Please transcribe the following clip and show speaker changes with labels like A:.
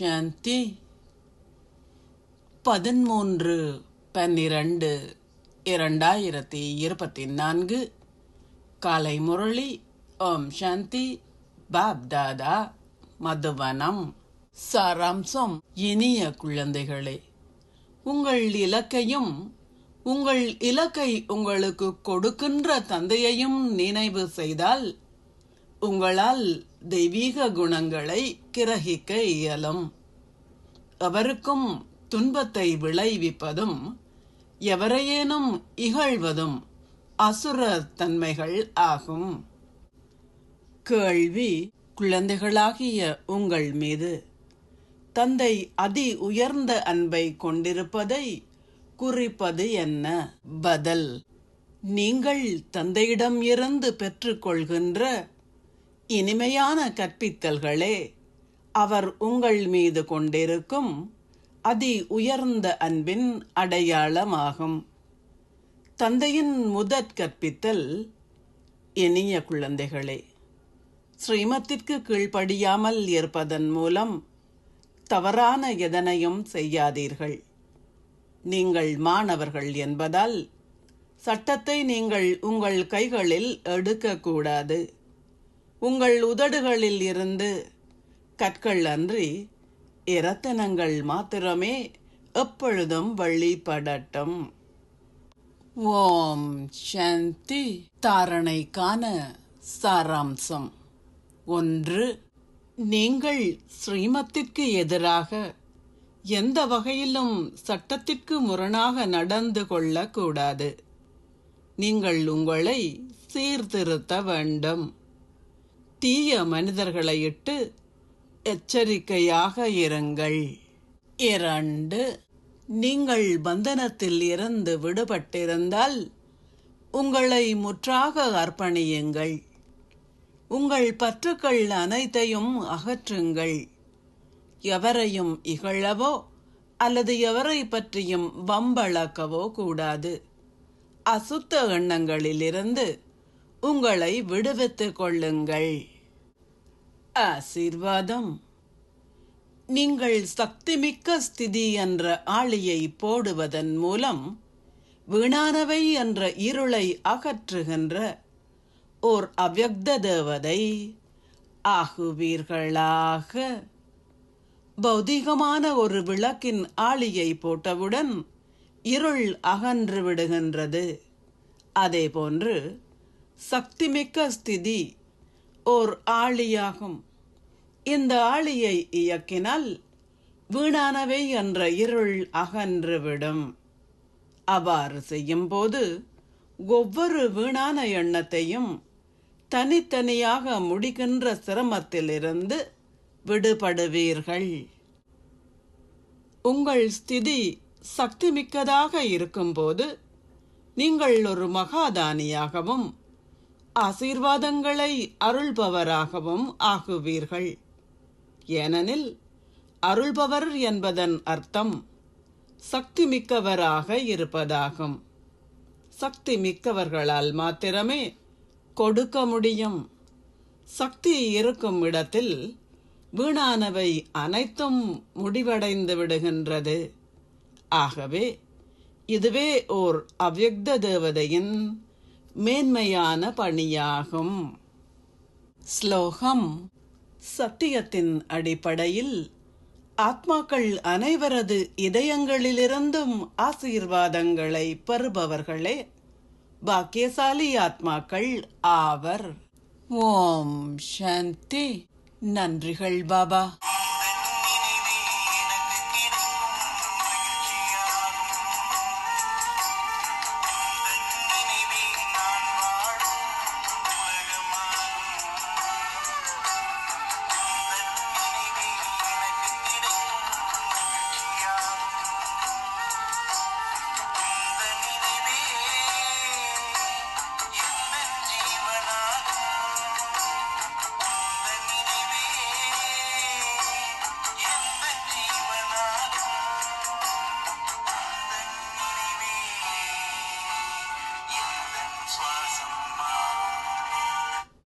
A: சாந்தி. 13/12/2024 காலை முரளி. ஓம் சாந்தி. பாப் தாதா, மதுவனம். சாராம்சம். இனிய குழந்தைகளே, உங்கள் இலக்கையும் உங்கள் இலக்கை உங்களுக்கு கொடுக்கின்ற தந்தையையும் நினைவு செய்தால் உங்களால் தெய்வீக குணங்களை கிரகிக்க இயலும். அவருக்கும் துன்பத்தை விளைவிப்பதும் எவரையேனும் இகழ்வதும் அசுர தன்மைகள் ஆகும். கேள்வி: குழந்தைகளாகிய உங்கள் மீது தந்தை அதி உயர்ந்த அன்பை கொண்டிருப்பதை குறிப்பது என்ன? பதில்: நீங்கள் தந்தையிடம் இருந்து பெற்றுக்கொள்கின்ற இனிமையான கற்பித்தல்களே அவர் உங்கள் மீது கொண்டிருக்கும் அதி உயர்ந்த அன்பின் அடையாளமாகும். தந்தையின் முதற் கற்பித்தல்: இனிய குழந்தைகளே, ஸ்ரீமத்திற்கு கீழ்ப்படியாமல் இருப்பதன் மூலம் தவறான எதனையும் செய்யாதீர்கள். நீங்கள் மாணவர்கள் என்பதால் சட்டத்தை நீங்கள் உங்கள் கைகளில் எடுக்கக்கூடாது. உங்கள் உதடுகளில் இருந்து கற்கள் அன்றி இரத்தினங்கள் மாத்திரமே எப்பொழுதும் வெளிப்படட்டும். ஓம் சாந்தி. தாரணைக்கான சாராம்சம். 1. நீங்கள் ஸ்ரீமத்திற்கு எதிராக எந்த வகையிலும் சட்டத்திற்கு முரணாக நடந்து கொள்ளக்கூடாது. நீங்கள் உங்களை சீர்திருத்த வேண்டும். தீய மனிதர்களை இட்டு எச்சரிக்கையாக இருங்கள். 2. நீங்கள் பந்தனத்தில் இருந்து விடுபட்டிருந்தால் உங்களை முற்றாக அர்ப்பணியுங்கள். உங்கள் பற்றுக்கள் அனைத்தையும் அகற்றுங்கள். எவரையும் இகழவோ அல்லது எவரை பற்றியும் வம்பளக்கவோ கூடாது. அசுத்த எண்ணங்களிலிருந்து உங்களை விடுவித்துக் கொள்ளுங்கள். ஆசீர்வாதம். நீங்கள் சக்திமிக்க ஸ்திதி என்ற ஆளியை போடுவதன் மூலம் வீணானவை என்ற இருளை அகற்றுகின்ற ஓர் அவ்யக்த தேவதை ஆகுவீர்களாக. பௌதிகமான ஒரு விளக்கின் ஆளியை போட்டவுடன் இருள் அகன்று விடுகின்றது. அதேபோன்று சக்திமிக்க ஸ்திதி ஓர் ஆளியாகும். இந்த ஆளியை இயக்கினால் வீணானவை என்ற இருள் அகன்றுவிடும். அவ்வாறு செய்யும் போது ஒவ்வொரு வீணான எண்ணத்தையும் தனித்தனியாக முடிக்கின்ற சிரமத்திலிருந்து விடுபடுவீர்கள். உங்கள் ஸ்திதி சக்திமிக்கதாக இருக்கும்போது நீங்கள் ஒரு மகாதானியாகவும் ஆசீர்வாதங்களை அருள்பவராகவும் ஆகுவீர்கள். ஏனெனில் அருள்பவர் என்பதன் அர்த்தம் சக்தி மிக்கவராக இருப்பதாகும். சக்தி மிக்கவர்களால் மாத்திரமே கொடுக்க முடியும். சக்தி இருக்கும் இடத்தில் வீணானவை அனைத்தும் முடிவடைந்து விடுகின்றது. ஆகவே இதுவே ஓர் அவ்யக்த தேவதையின் மேன்மையான பணியாகும். ஸ்லோகம். சத்தியத்தின் அடிப்படையில் ஆத்மாக்கள் அனைவரது இதயங்களிலிருந்தும் ஆசீர்வாதங்களை பெறுபவர்களே பாக்கியசாலி ஆத்மாக்கள் ஆவர். ஓம் சாந்தி. நன்றிகள் பாபா.